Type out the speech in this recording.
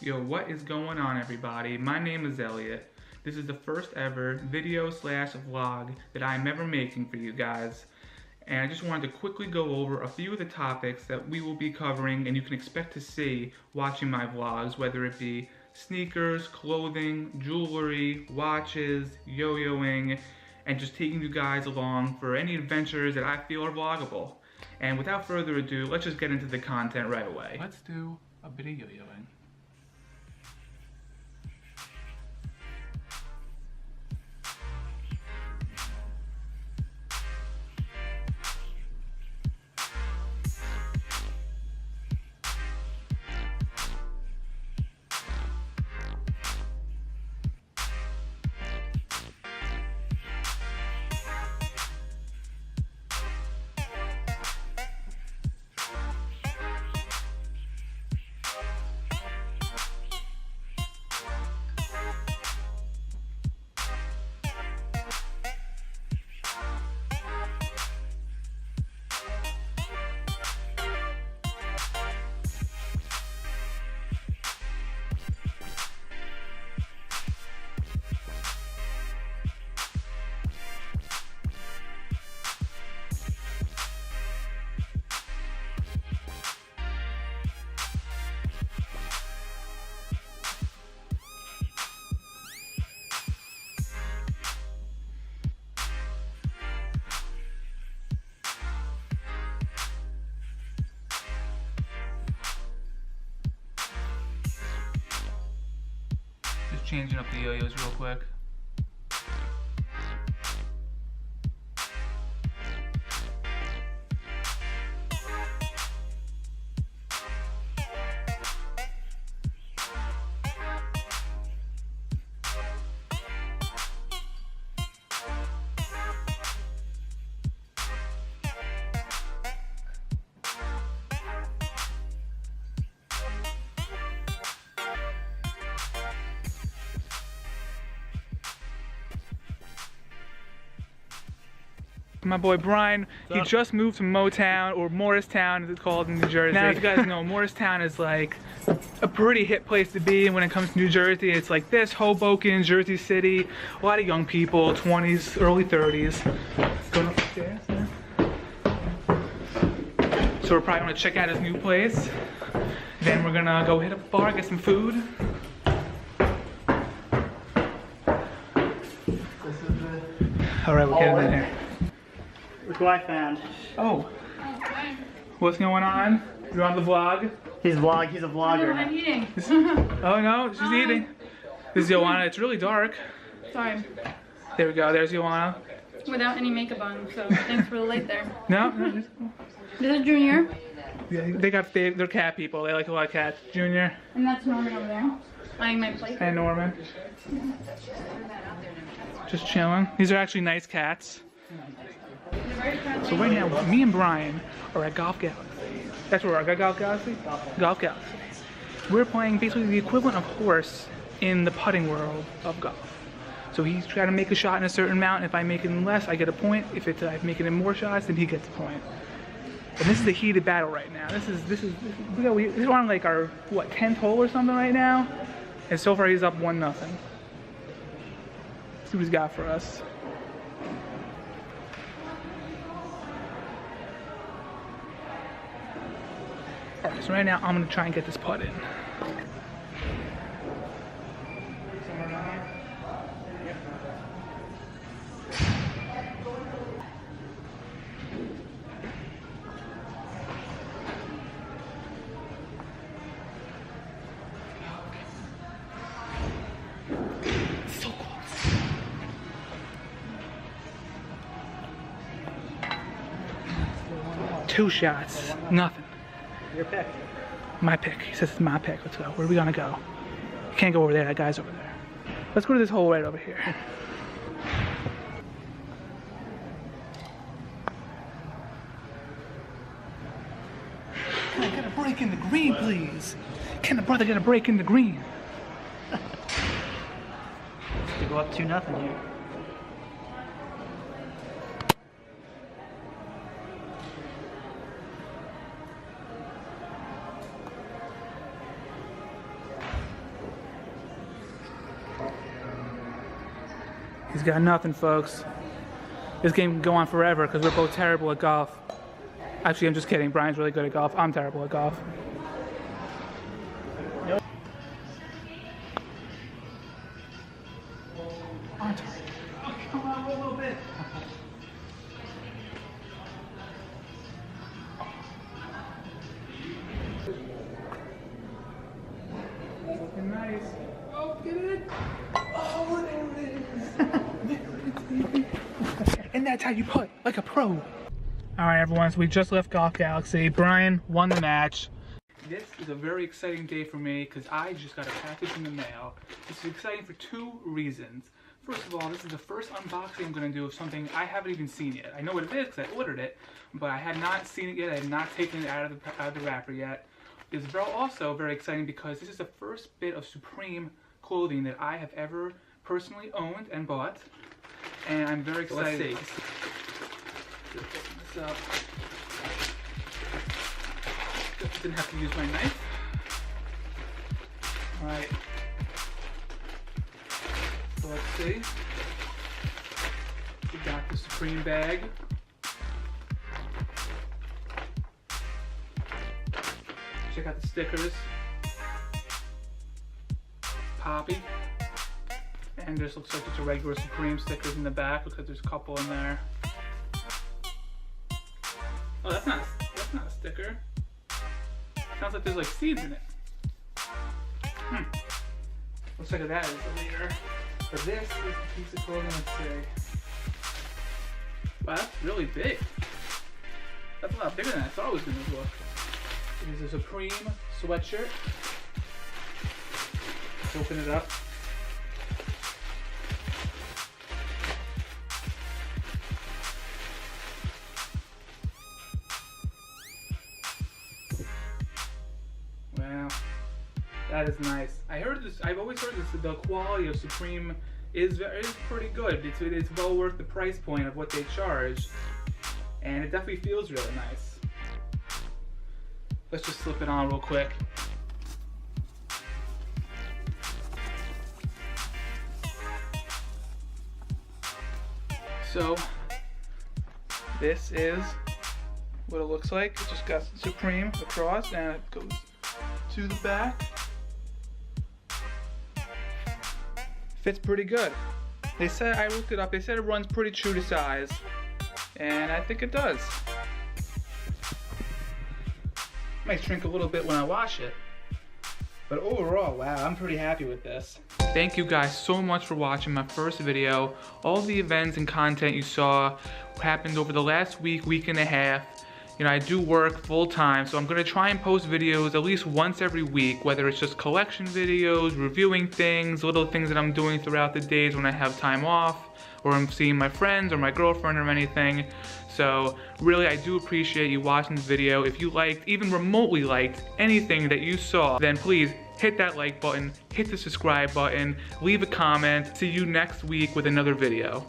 Yo, what is going on, everybody? My name is Elliot. This is the first ever video slash vlog that I'm ever making for you guys. And I just wanted to quickly go over a few of the topics that we will be covering and you can expect to see watching my vlogs, whether it be sneakers, clothing, jewelry, watches, yo-yoing, and just taking you guys along for any adventures that I feel are vloggable. And without further ado, let's just get into the content right away. Let's do a bit of yo-yoing. Changing up the yo-yos real quick. My boy Brian, he just moved to Motown, or Morristown as it's called in New Jersey. Now, as you guys know, Morristown is like a pretty hip place to be, and when it comes to New Jersey, it's like this, Hoboken, Jersey City, a lot of young people, 20s, early 30s. Going up the stairs there. So we're probably gonna check out his new place. Then we're gonna go hit up a bar, get some food. Alright, we'll get in there. Look who I found. Oh. What's going on? You're on the vlog? He's a vlogger. I'm eating. Oh no, she's eating. This is Joanna. It's really dark. Sorry. There we go. There's Joanna. Without any makeup on, so thanks for the light there. No? This is Junior. Yeah, they're cat people. They like a lot of cats. Junior. And that's Norman over there. Eyeing my plate. And Norman. Just chilling. These are actually nice cats. So right now, me and Brian are at Golf Galaxy. That's where we're at, Golf Galaxy? Golf Galaxy. We're playing basically the equivalent of horse in the putting world of golf. So he's trying to make a shot in a certain amount. If I make it in less, I get a point. If I make it in more shots, then he gets a point. And this is a heated battle right now. This is on like our, what, 10th hole or something right now? And so far he's up 1-0. Let's see what he's got for us. Alright, so right now I'm gonna try and get this putt in. So close. Two shots, nothing. Your pick. My pick. He says it's my pick. Let's go. Where are we gonna go? Can't go over there. That guy's over there. Let's go to this hole right over here. Can I get a break in the green, please? Can the brother get a break in the green? To go up 2-0 here. got nothing, folks. This game can go on forever because we're both terrible at golf. Actually, I'm just kidding. Brian's really good at golf. I'm terrible at golf. On target. Come on, a little bit. Looking nice. Oh, get it. Oh, there it is. And that's how you putt, like a pro. Alright everyone, so we just left Golf Galaxy. Brian won the match. This is a very exciting day for me because I just got a package in the mail. This is exciting for two reasons. First of all, this is the first unboxing I'm going to do of something I haven't even seen yet. I know what it is because I ordered it, but I had not seen it yet. I had not taken it out of the wrapper yet. It's also very exciting because this is the first bit of Supreme clothing that I have ever personally owned and bought. And I'm very excited. Let's see. This up. Didn't have to use my knife. Alright. So let's see. We got the Supreme bag. Check out the stickers. Poppy. And this looks like just a regular Supreme stickers in the back because there's a couple in there. Oh, that's not a sticker. Sounds like there's like seeds in it. Looks like that is a leader. But this is the piece of clothing, let's see. Wow, that's really big. That's a lot bigger than I thought it was going to look. It is a Supreme sweatshirt. Let's open it up. Wow, that is nice. I've always heard this, the quality of Supreme is pretty good. It's well worth the price point of what they charge. And it definitely feels really nice. Let's just slip it on real quick. So, this is what it looks like. It just got Supreme across and it goes to the back. Fits pretty good. They said, I looked it up, they said it runs pretty true to size. And I think it does. Might shrink a little bit when I wash it. But overall, wow, I'm pretty happy with this. Thank you guys so much for watching my first video. All the events and content you saw happened over the last week and a half. You know, I do work full time, so I'm gonna try and post videos at least once every week, whether it's just collection videos, reviewing things, little things that I'm doing throughout the days when I have time off, or I'm seeing my friends or my girlfriend or anything. So really, I do appreciate you watching this video. If you liked, even remotely liked, anything that you saw, then please hit that like button, hit the subscribe button, leave a comment. See you next week with another video.